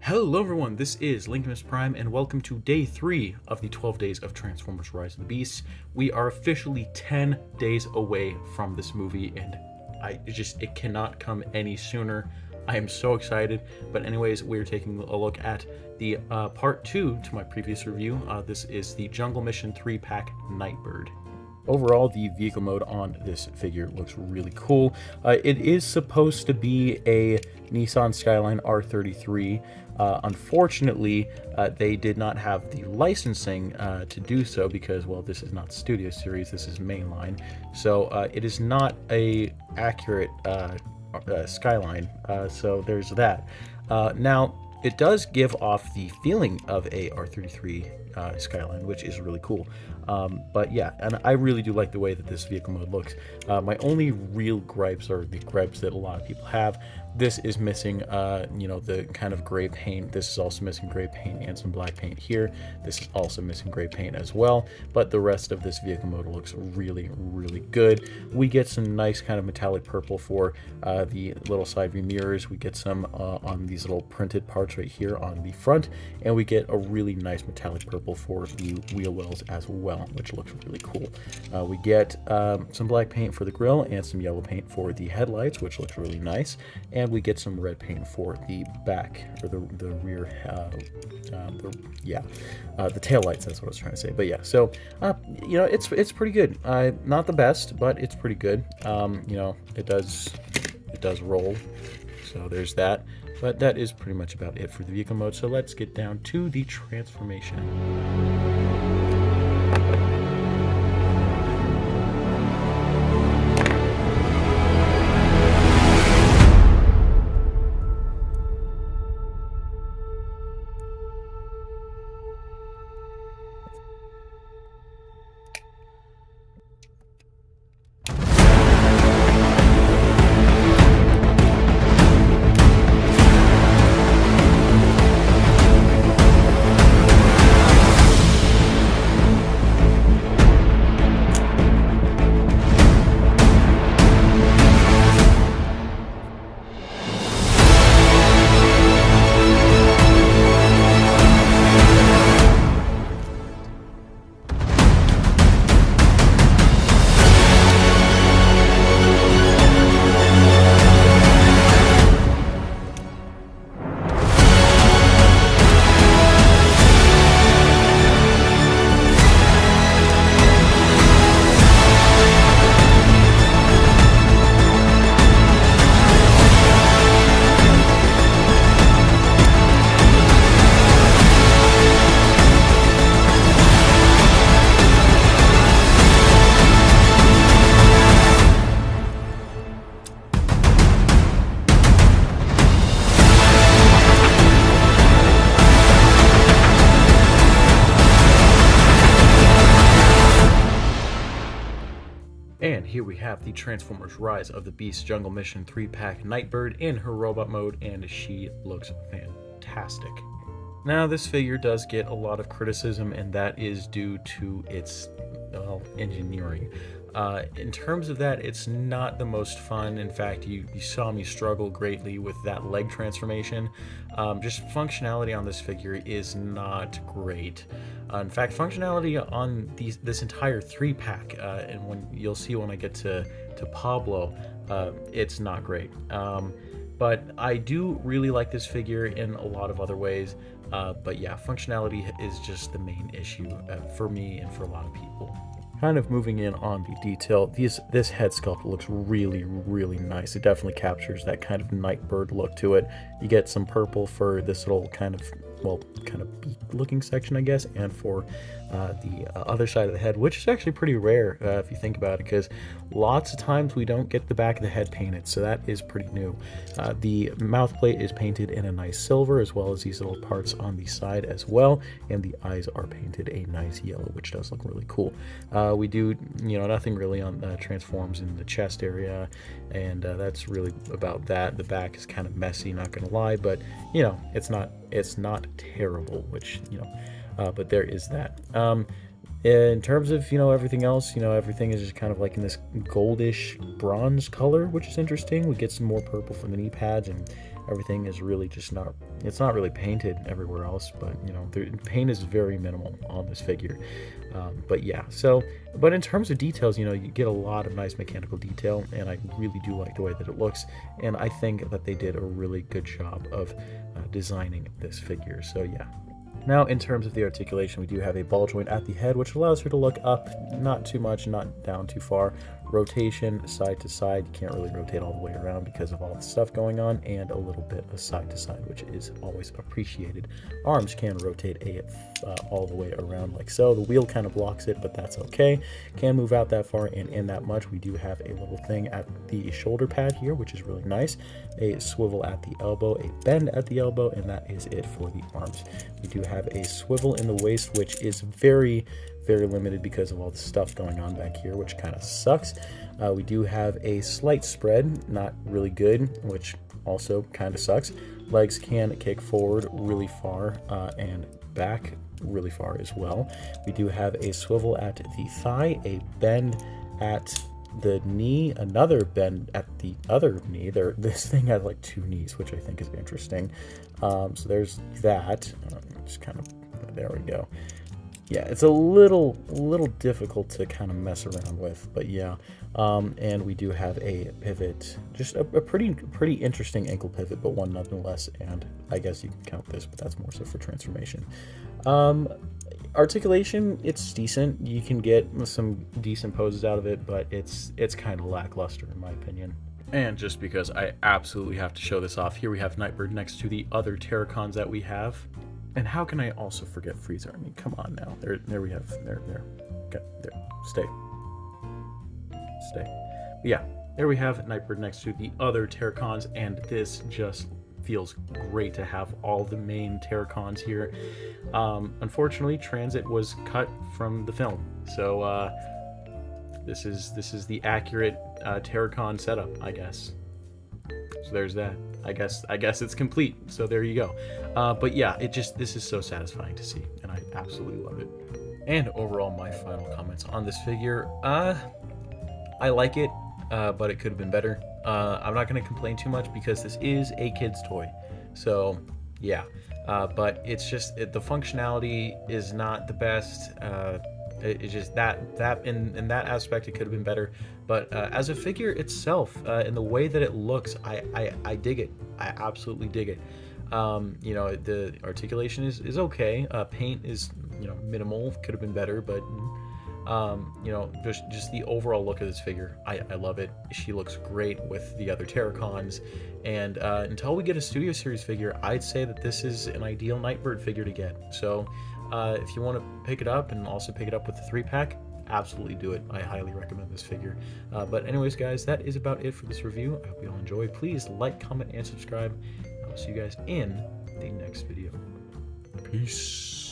Hello everyone, this is Lincoln Prime, and welcome to day 3 of the 12 days of Transformers Rise of the Beasts. We are officially 10 days away from this movie, and it cannot come any sooner. I am so excited. But anyways, we're taking a look at the part 2 to my previous review. This is the Jungle Mission 3-pack Nightbird. Overall, the vehicle mode on this figure looks really cool. It is supposed to be a Nissan Skyline R33. Unfortunately, they did not have the licensing to do so because, well, this is not Studio Series, this is mainline. So it is not a accurate Skyline, so there's that. Now, it does give off the feeling of a R33 Skyline, which is really cool. But yeah, and I really do like the way that this vehicle mode looks. My only real gripes are the gripes that a lot of people have. This is missing, the kind of gray paint. This is also missing gray paint and some black paint here. This is also missing gray paint as well. But the rest of this vehicle mode looks really, really good. We get some nice kind of metallic purple for the little side view mirrors. We get some on these little printed parts right here on the front, and we get a really nice metallic purple for the wheel wells as well, which looks really cool. We get some black paint for the grille and some yellow paint for the headlights, which looks really nice. And we get some red paint for the back, or the rear, the tail lights. That's what I was trying to say. But yeah, so it's pretty good. Not the best, but it's pretty good. It does roll. So there's that. But that is pretty much about it for the vehicle mode. So let's get down to the transformation. And here we have the Transformers Rise of the Beasts Jungle Mission 3-pack Nightbird in her robot mode, and she looks fantastic. Now, this figure does get a lot of criticism, and that is due to its engineering. In terms of that, it's not the most fun. In fact, you saw me struggle greatly with that leg transformation. Just functionality on this figure is not great. In fact, functionality on this entire 3-pack, and when you'll see when I get to Pablo, it's not great. But I do really like this figure in a lot of other ways. But yeah, functionality is just the main issue for me and for a lot of people. Kind of moving in on the detail, this head sculpt looks really, really nice. It definitely captures that kind of Nightbird look to it. You get some purple for this little kind of beak looking section, I guess, and for the other side of the head, which is actually pretty rare if you think about it, because lots of times we don't get the back of the head painted, so that is pretty new. The mouth plate is painted in a nice silver, as well as these little parts on the side as well, and the eyes are painted a nice yellow, which does look really cool. We do, nothing really on transforms in the chest area, and that's really about that. The back is kind of messy, not gonna lie, but it's not terrible, which but there is that. In terms of everything else, everything is just kind of like in this goldish bronze color, which is interesting. We get some more purple from the knee pads, and Everything is really just not, it's not really painted everywhere else, but you know, the paint is very minimal on this figure. But yeah, so, but in terms of details, you know, you get a lot of nice mechanical detail, and I really do like the way that it looks, and I think that they did a really good job of designing this figure. So yeah. Now, in terms of the articulation, we do have a ball joint at the head, which allows her to look up, not too much, not down too far. Rotation side to side, you can't really rotate all the way around because of all the stuff going on, and a little bit of side to side, which is always appreciated. Arms can rotate all the way around like so. The wheel kind of blocks it, but that's okay. Can move out that far and in that much. We do have a little thing at the shoulder pad here, which is really nice. A swivel at the elbow, a bend at the elbow, and that is it for the arms. We do have a swivel in the waist, which is very limited because of all the stuff going on back here, which kind of sucks. We do have a slight spread, not really good, which also kind of sucks. Legs can kick forward really far and back really far as well. We do have a swivel at the thigh, a bend at the knee, another bend at the other knee. This thing has like two knees, which I think is interesting. So there's that. Just kind of, there we go. Yeah, it's a little difficult to kind of mess around with, but yeah. And we do have a pivot, just a pretty interesting ankle pivot, but one nonetheless. And I guess you can count this, but that's more so for transformation. Articulation, it's decent. You can get some decent poses out of it, but it's kind of lackluster in my opinion. And just because I absolutely have to show this off, here we have Nightbird next to the other Terracons that we have. And how can I also forget Freezer? I mean, come on now. There we have, there. Okay, there, stay. But yeah, there we have Nightbird next to the other Terracons, and this just feels great to have all the main Terracons here. Unfortunately, Transit was cut from the film, so this is the accurate Terracon setup, I guess. So there's that. I guess it's complete. So there you go. But yeah, this is so satisfying to see, and I absolutely love it. And overall, my final comments on this figure. I like it, but it could have been better. I'm not going to complain too much because this is a kid's toy. So yeah, but it's just the functionality is not the best. It's just that in that aspect it could have been better, but as a figure itself, in the way that it looks, I dig it. I absolutely dig it. You know, the articulation is okay. Paint is, you know, minimal, could have been better, but you know, just the overall look of this figure, I love it. She looks great with the other Terracons, and until we get a Studio Series figure, I'd say that this is an ideal Nightbird figure to get. So if you want to pick it up and also pick it up with the 3-pack, absolutely do it. I highly recommend this figure. But anyways, guys, that is about it for this review. I hope you all enjoy. Please like, comment, and subscribe. I'll see you guys in the next video. Peace.